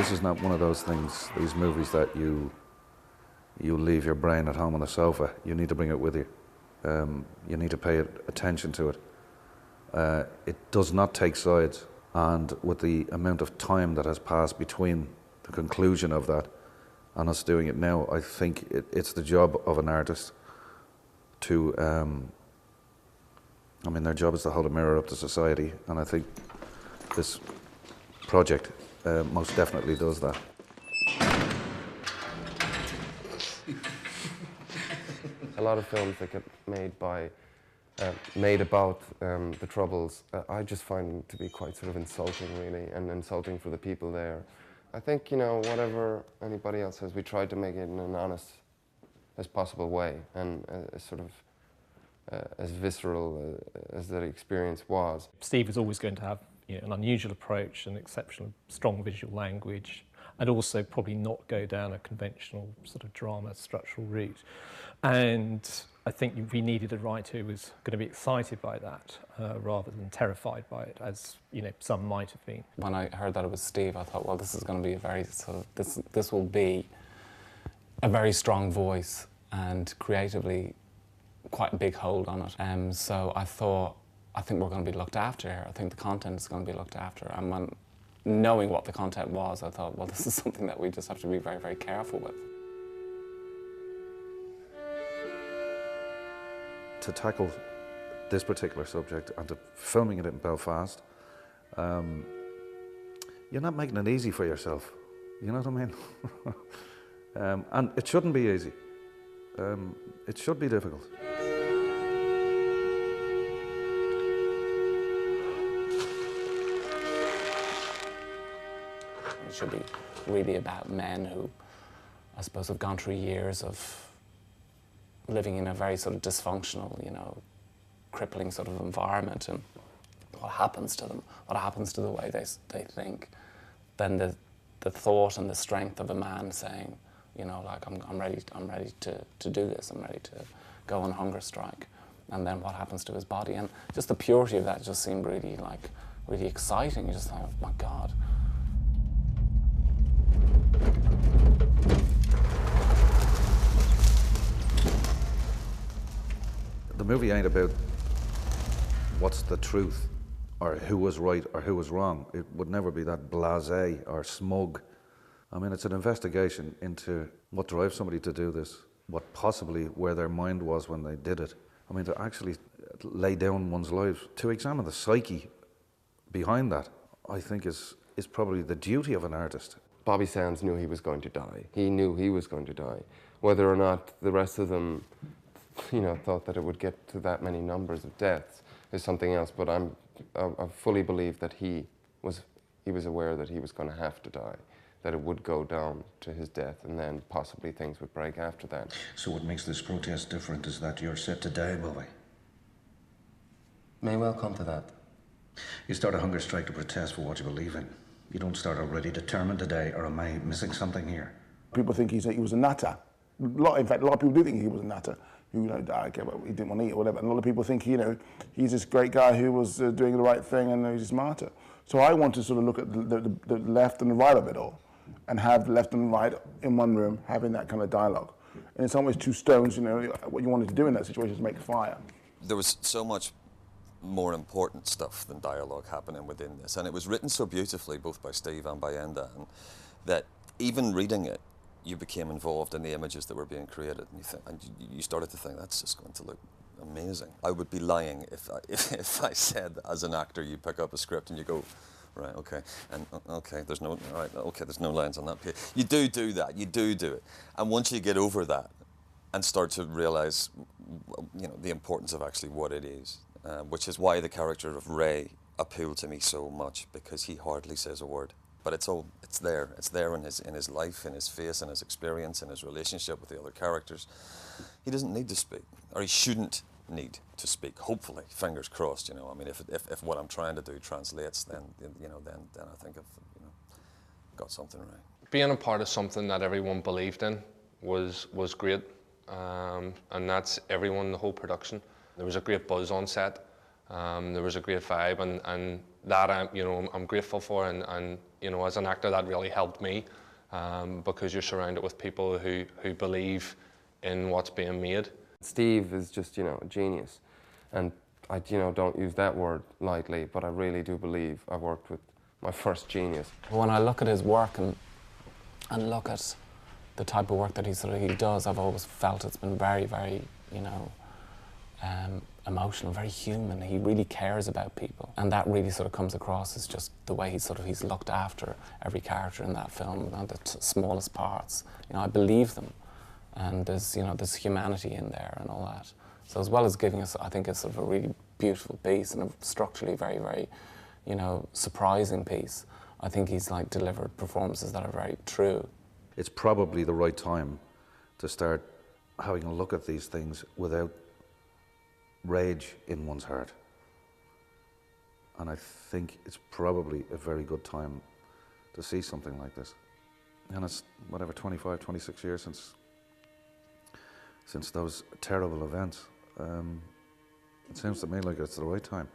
this is not one of those things, these movies that you leave your brain at home on the sofa. You need to bring it with you. You need to pay attention to it. It does not take sides, and with the amount of time that has passed between the conclusion of that and us doing it now, I think it's the job of an artist to, their job is to hold a mirror up to society, and I think this project most definitely does that. A lot of films that get made about the Troubles, I just find them to be quite sort of insulting, really, and insulting for the people there. I think, whatever anybody else says, we tried to make it in an honest as possible way, and as visceral as that experience was. Steve was always going to have an unusual approach, an exceptional strong visual language, and also probably not go down a conventional sort of drama structural route. And I think we needed a writer who was going to be excited by that rather than terrified by it, as some might have been. When I heard that it was Steve, I thought, well, this is going to be a very this will be a very strong voice and creatively quite a big hold on it. So I think we're going to be looked after here. I think the content is going to be looked after. And when knowing what the content was, I thought, well, this is something that we just have to be very, very careful with. To tackle this particular subject and to filming it in Belfast, you're not making it easy for yourself. You know what I mean? And it shouldn't be easy. It should be difficult. It should be really about men who, I suppose, have gone through years of living in a very sort of dysfunctional, crippling sort of environment, and what happens to them, what happens to the way they think. Then the thought and the strength of a man saying, I'm ready to do this, I'm ready to go on hunger strike. And then what happens to his body, and just the purity of that just seemed really exciting. You just thought, oh my God. The movie ain't about what's the truth or who was right or who was wrong. It would never be that blasé or smug. It's an investigation into what drives somebody to do this, where their mind was when they did it. To actually lay down one's lives, to examine the psyche behind that, I think is probably the duty of an artist. Bobby Sands knew he was going to die. He knew he was going to die. Whether or not the rest of them thought that it would get to that many numbers of deaths is something else, but I fully believe that he was aware that he was going to have to die, that it would go down to his death, and then possibly things would break after that. So what makes this protest different is that you're set to die, Bobby. May well come to that. You start a hunger strike to protest for what you believe in. You don't start already determined to die, or am I missing something here? People think he was a nutter. In fact, a lot of people do think he was a nutter, who died, he didn't want to eat or whatever. And a lot of people think, he's this great guy who was doing the right thing and he's a martyr. So I want to sort of look at the left and the right of it all, and have the left and the right in one room having that kind of dialogue. And in some ways, two stones, what you wanted to do in that situation is make fire. There was so much more important stuff than dialogue happening within this, and it was written so beautifully, both by Steve and by Enda, and that even reading it, you became involved in the images that were being created, and you started to think, that's just going to look amazing. I would be lying if I said, as an actor, you pick up a script and you go, right, okay, and okay, there's no lines on that page. You do that, you do it, and once you get over that and start to realise, the importance of actually what it is, which is why the character of Ray appealed to me so much, because he hardly says a word. But it's there in his life, in his face, in his experience, in his relationship with the other characters. He doesn't need to speak, or he shouldn't need to speak. Hopefully, fingers crossed. If what I'm trying to do translates, then I think I've got something right. Being a part of something that everyone believed in was great, and that's everyone, the whole production. There was a great buzz on set. There was a great vibe, and that I'm grateful for, and as an actor that really helped me, because you're surrounded with people who believe in what's being made. Steve is just, a genius, and I, don't use that word lightly, but I really do believe I worked with my first genius. When I look at his work and look at the type of work that he does, I've always felt it's been very, very, emotional, very human. He really cares about people, and that really sort of comes across as just the way he's looked after every character in that film, and the smallest parts. I believe them, and there's humanity in there and all that. So as well as giving us, I think, a sort of a really beautiful piece and a structurally very, very, surprising piece, I think he's delivered performances that are very true. It's probably the right time to start having a look at these things without rage in one's heart. And I think it's probably a very good time to see something like this. And it's, 25, 26 years since those terrible events. It seems to me like it's the right time.